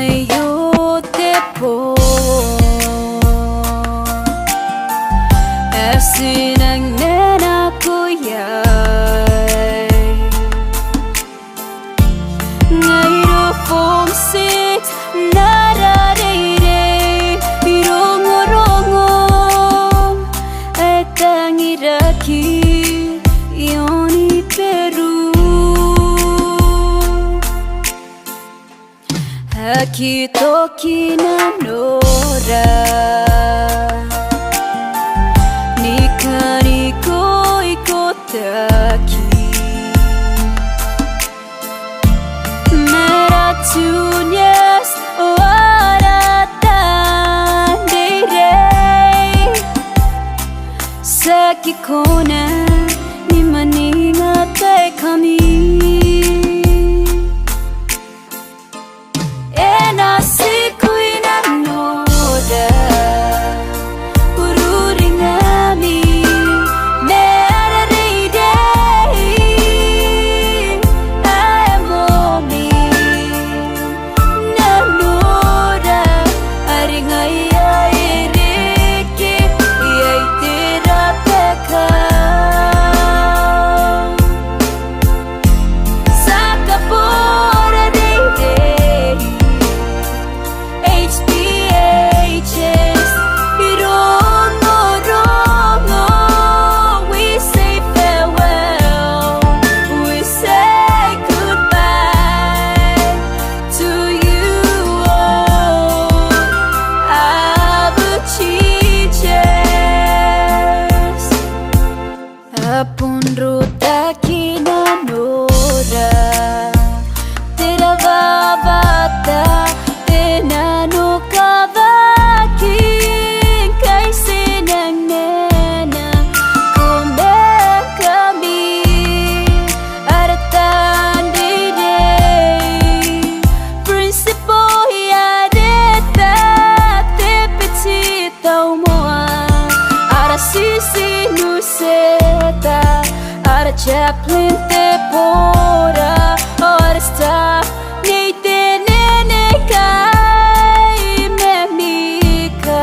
ngayon po Sinang nena kuyay Ngayon pong six nararire Irong-orongong At ang iraki Yoni Peru Akito kinanora Meratunyas waratan diri Saki kona ni maningatay kami Enasi kuinanoda Ururingami Apun ruta kinanora Tera babata Tenano kavakin Kay sinang nena Kumbe kami Aratan dide Principo hiareta Te petita umoa Ara sisi nuseta Ara chaplin te pora Ora sta Nei te nene kai Me mika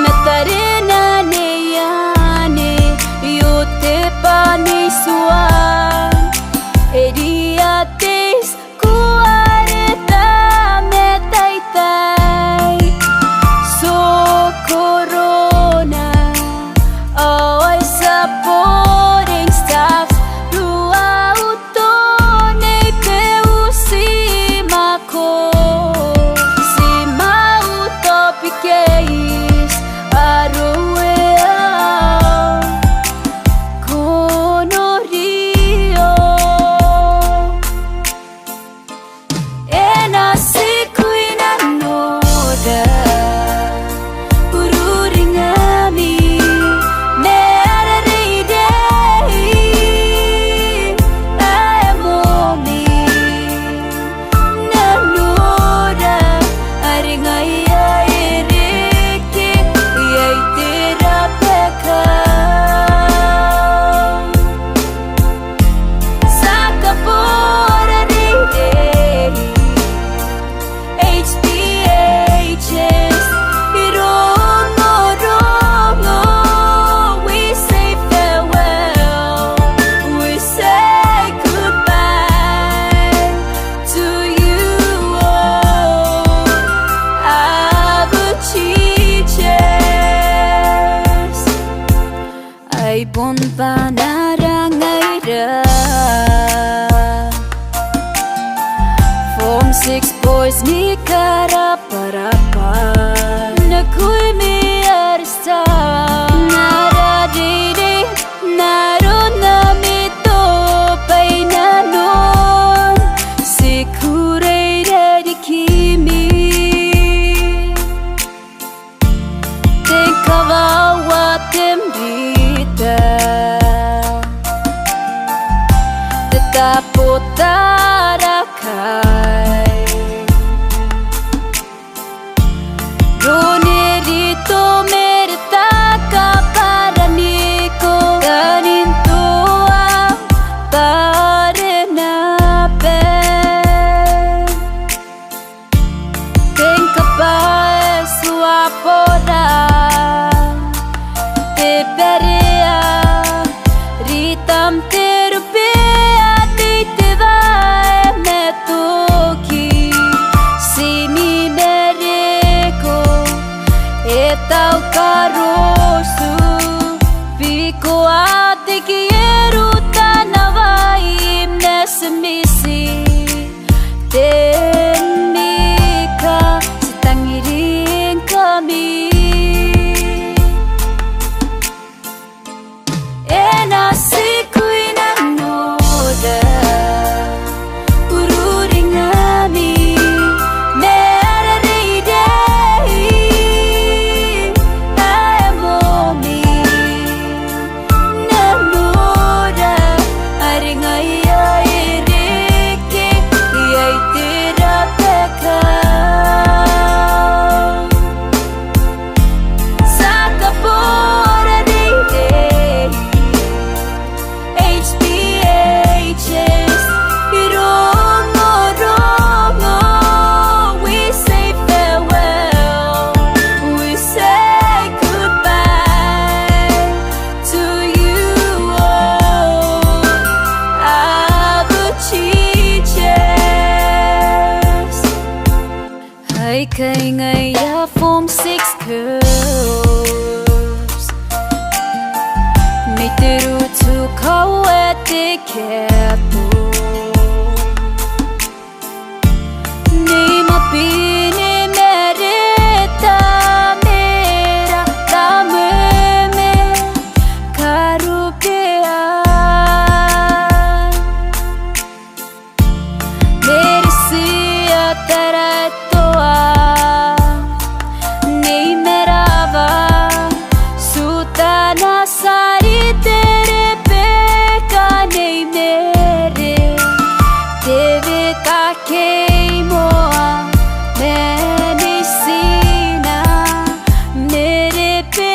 Metarena neyane Yo te pani suan Ediates kuareta metaitai So corona Away supporting staff Ay bon panarangayra Form 6 boys ni karaparapan Nakuy mi arista Naradidi Naron namito Pay nanon Sikuray dari kimi Tekawawa tembi Tetapot tarakai Karosu Biko ate quiero tanawai Nesemisi Temika Sitangiring kami Enasiko'y nanoda Ururing nami Kay ngaya form 6 curves Miteru tu kawete keto Ni mapini merita mera tameme karupean Merisia tarato Nasari tere peka nei mere Deve kakei moa Menisina Mere pe